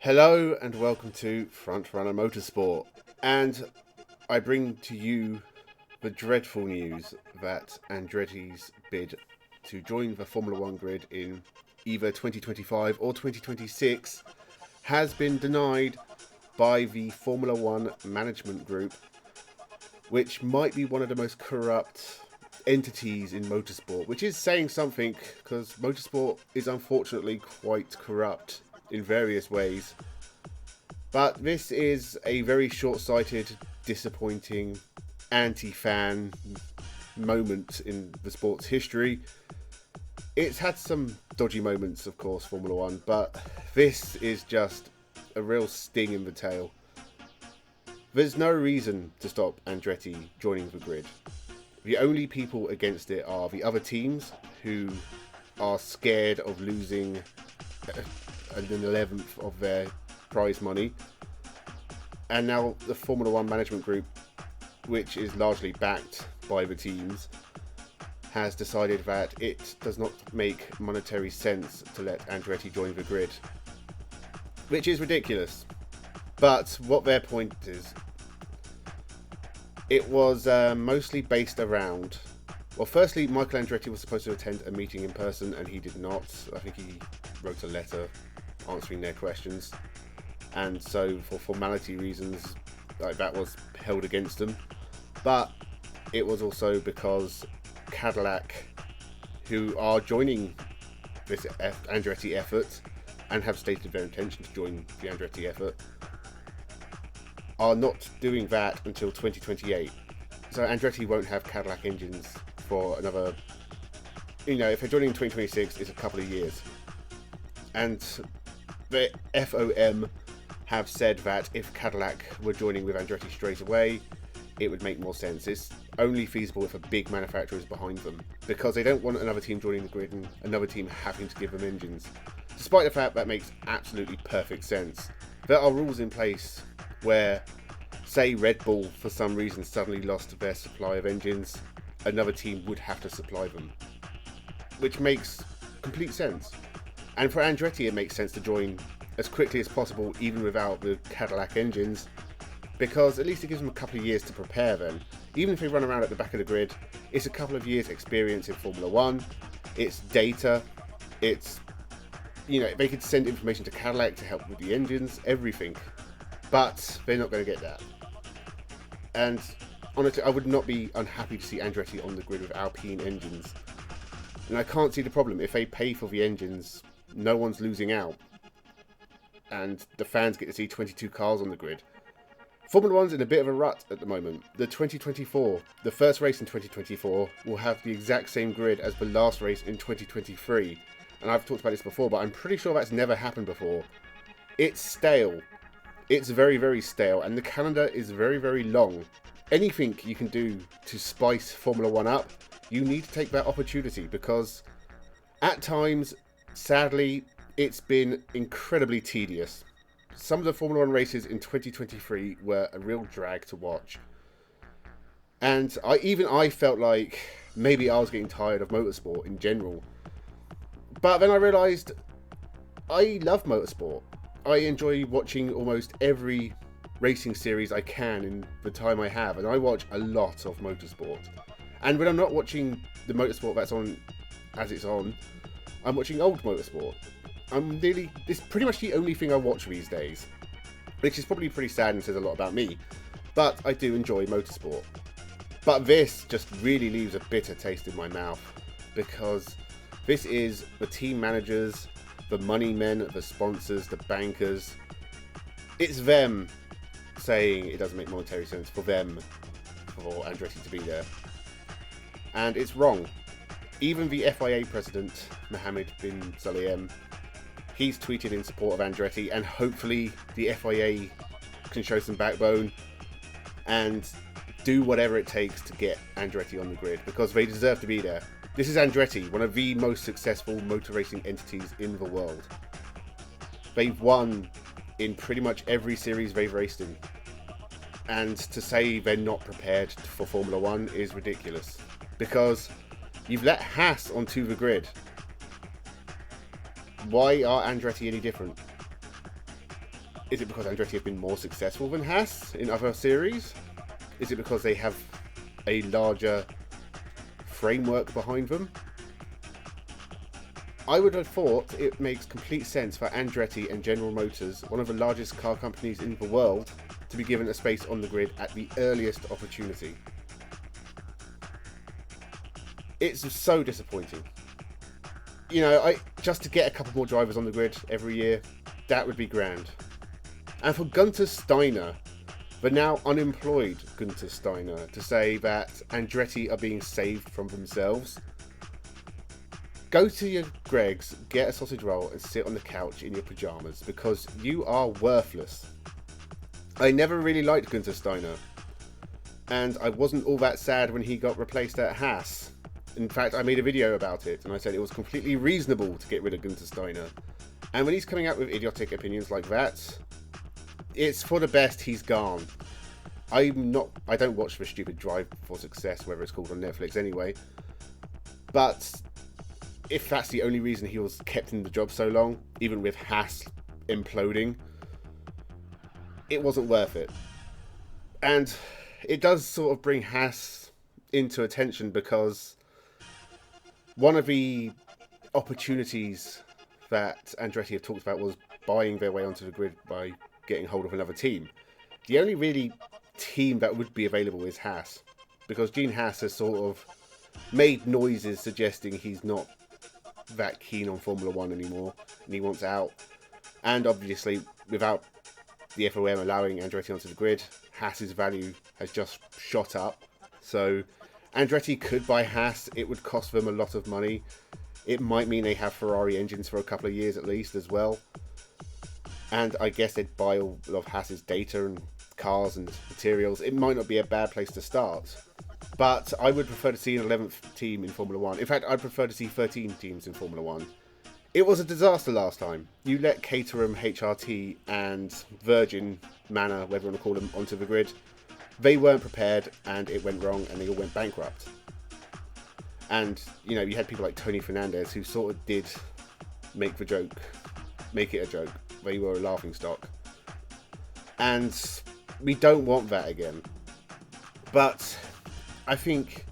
Hello and welcome to Frontrunner Motorsport, and I bring to you the dreadful news that Andretti's bid to join the Formula One grid in either 2025 or 2026 has been denied by the Formula One management group, which might be one of the most corrupt entities in motorsport, which is saying something because motorsport is unfortunately quite corrupt in various ways. But this is a very short-sighted, disappointing, anti-fan moment in the sport's history. It's had some dodgy moments, of course, Formula One, but this is just a real sting in the tail. There's no reason to stop Andretti joining the grid. The only people against it are the other teams who are scared of losing an 11th of their prize money, and now the Formula One management group, which is largely backed by the teams, has decided that it does not make monetary sense to let Andretti join the grid, which is ridiculous. But what their point is, it was mostly based around, well, firstly, Michael Andretti was supposed to attend a meeting in person and he did not. I think he wrote a letter answering their questions, and so for formality reasons, that was held against them. But it was also because Cadillac, who are joining this Andretti effort and have stated their intention to join the Andretti effort, are not doing that until 2028. So Andretti won't have Cadillac engines for another, if they're joining in 2026, it's a couple of years. And the FOM have said that if Cadillac were joining with Andretti straight away, it would make more sense. It's only feasible if a big manufacturer is behind them, because they don't want another team joining the grid and another team having to give them engines. Despite the fact that makes absolutely perfect sense. There are rules in place where, say Red Bull for some reason suddenly lost their supply of engines, another team would have to supply them, which makes complete sense. And for Andretti, it makes sense to join as quickly as possible, even without the Cadillac engines, because at least it gives them a couple of years to prepare then. Even if they run around at the back of the grid, it's a couple of years experience in Formula One, it's data, it's, they could send information to Cadillac to help with the engines, everything. But they're not going to get that. And honestly, I would not be unhappy to see Andretti on the grid with Alpine engines. And I can't see the problem. If they pay for the engines, no one's losing out. And the fans get to see 22 cars on the grid. Formula One's in a bit of a rut at the moment. The first race in 2024, will have the exact same grid as the last race in 2023. And I've talked about this before, but I'm pretty sure that's never happened before. It's stale. It's very, very stale, and the calendar is very, very long. Anything you can do to spice Formula One up, you need to take that opportunity, because at times, sadly, it's been incredibly tedious. Some of the Formula One races in 2023 were a real drag to watch. And I felt like maybe I was getting tired of motorsport in general. But then I realised I love motorsport. I enjoy watching almost every racing series I can in the time I have, and I watch a lot of motorsport. And when I'm not watching the motorsport that's on as it's on, I'm watching old motorsport. It's pretty much the only thing I watch these days, which is probably pretty sad and says a lot about me, but I do enjoy motorsport. But this just really leaves a bitter taste in my mouth, because this is the team managers, the money men, the sponsors, the bankers. It's them saying it doesn't make monetary sense for Andretti to be there. And it's wrong. Even the FIA president, Mohammed bin Sulayem, he's tweeted in support of Andretti, and hopefully the FIA can show some backbone and do whatever it takes to get Andretti on the grid, because they deserve to be there. This is Andretti, one of the most successful motor racing entities in the world. They've won in pretty much every series they've raced in. And to say they're not prepared for Formula One is ridiculous, because you've let Haas onto the grid. Why are Andretti any different? Is it because Andretti have been more successful than Haas in other series? Is it because they have a larger framework behind them? I would have thought it makes complete sense for Andretti and General Motors, one of the largest car companies in the world, to be given a space on the grid at the earliest opportunity. It's so disappointing. You know, just to get a couple more drivers on the grid every year, that would be grand. And for Gunther Steiner, the now unemployed Gunther Steiner, to say that Andretti are being saved from themselves, go to your Greggs, get a sausage roll and sit on the couch in your pyjamas, because you are worthless. I never really liked Gunther Steiner, and I wasn't all that sad when he got replaced at Haas. In fact, I made a video about it, and I said it was completely reasonable to get rid of Gunther Steiner. And when he's coming out with idiotic opinions like that, it's for the best he's gone. I don't watch the stupid Drive for Success, whether it's called on Netflix anyway. But if that's the only reason he was kept in the job so long, even with Haas imploding, it wasn't worth it. And it does sort of bring Haas into attention, because one of the opportunities that Andretti have talked about was buying their way onto the grid by getting hold of another team. The only really team that would be available is Haas, because Gene Haas has sort of made noises suggesting he's not that keen on Formula One anymore and he wants out. And obviously, without the FOM allowing Andretti onto the grid, Haas's value has just shot up. So Andretti could buy Haas. It would cost them a lot of money. It might mean they have Ferrari engines for a couple of years at least as well. And I guess they'd buy all of Haas's data and cars and materials. It might not be a bad place to start. But I would prefer to see an 11th team in Formula 1. In fact, I'd prefer to see 13 teams in Formula 1. It was a disaster last time. You let Caterham, HRT and Virgin Manor, whatever you want to call them, onto the grid. They weren't prepared and it went wrong and they all went bankrupt. And, you know, you had people like Tony Fernandez who sort of did make it a joke. They were a laughingstock. And we don't want that again. But I think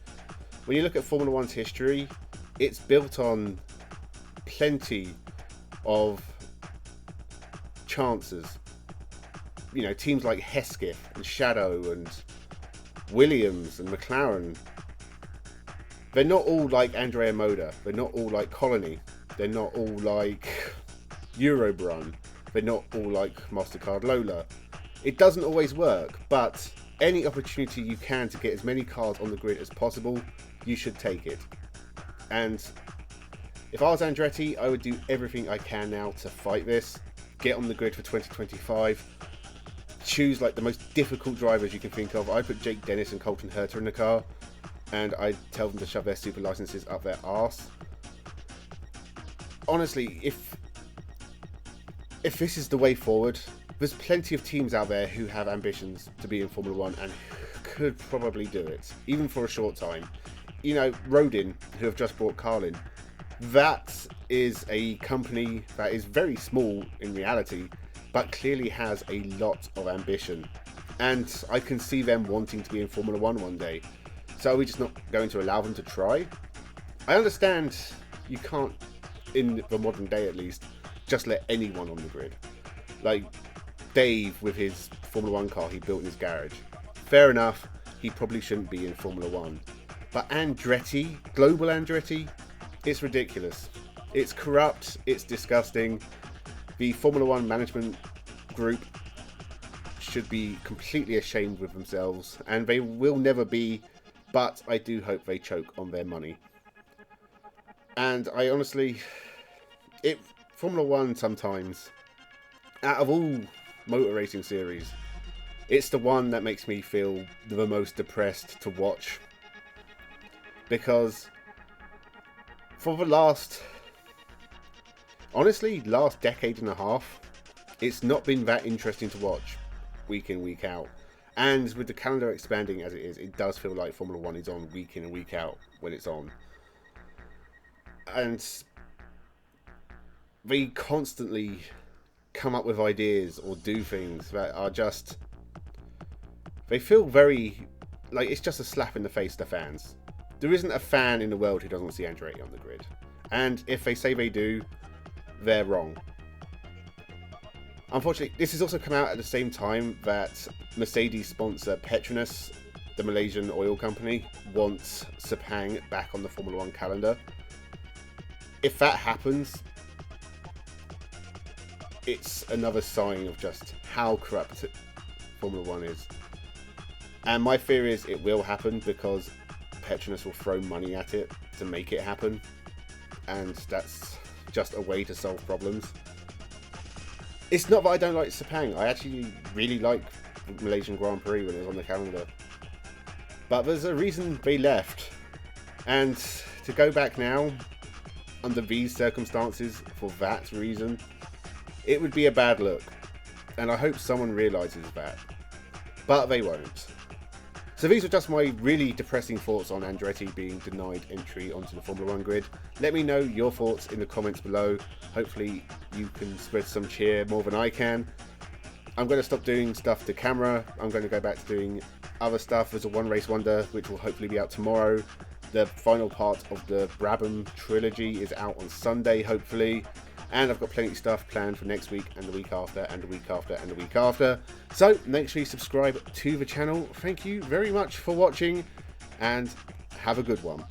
when you look at Formula One's history, it's built on plenty of chances. You know, teams like Hesketh and Shadow and Williams and McLaren, they're not all like Andrea Moda. They're not all like Colony. They're not all like Eurobrun. They're not all like MasterCard Lola. It doesn't always work, but any opportunity you can to get as many cars on the grid as possible, you should take it. And if I was Andretti, I would do everything I can now to fight this. Get on the grid for 2025. Choose like the most difficult drivers you can think of. I put Jake Dennis and Colton Herta in the car, and I tell them to shove their super licenses up their arse. Honestly, if this is the way forward, there's plenty of teams out there who have ambitions to be in Formula One and could probably do it, even for a short time. You know, Rodin, who have just bought Carlin, that is a company that is very small in reality, but clearly has a lot of ambition. And I can see them wanting to be in Formula One one day. So are we just not going to allow them to try? I understand you can't, in the modern day at least, just let anyone on the grid. Like Dave with his Formula One car he built in his garage. Fair enough, he probably shouldn't be in Formula One. But Andretti, global Andretti, it's ridiculous. It's corrupt, it's disgusting. The Formula One management group should be completely ashamed with themselves, and they will never be, but I do hope they choke on their money. And I honestly, Formula One sometimes, out of all motor racing series, it's the one that makes me feel the most depressed to watch. Because for the last decade and a half, it's not been that interesting to watch week in, week out. And with the calendar expanding as it is, it does feel like Formula One is on week in and week out when it's on. And they constantly come up with ideas or do things that are just, they feel very like it's just a slap in the face to fans. There isn't a fan in the world who doesn't see Andretti on the grid, and if they say they do, they're wrong. Unfortunately, this has also come out at the same time that Mercedes sponsor Petronas, the Malaysian oil company, wants Sepang back on the Formula 1 calendar. If that happens, it's another sign of just how corrupt Formula 1 is. And my fear is it will happen because Petronas will throw money at it to make it happen. And that's just a way to solve problems. It's not that I don't like Sepang. I actually really like the Malaysian Grand Prix when it was on the calendar. But there's a reason they left. And to go back now, under these circumstances, for that reason, it would be a bad look. And I hope someone realises that. But they won't. So these are just my really depressing thoughts on Andretti being denied entry onto the Formula 1 grid. Let me know your thoughts in the comments below. Hopefully you can spread some cheer more than I can. I'm going to stop doing stuff to camera. I'm going to go back to doing other stuff. There's a One Race Wonder which will hopefully be out tomorrow. The final part of the Brabham trilogy is out on Sunday, hopefully. And I've got plenty of stuff planned for next week and the week after and the week after and the week after. So make sure you subscribe to the channel. Thank you very much for watching and have a good one.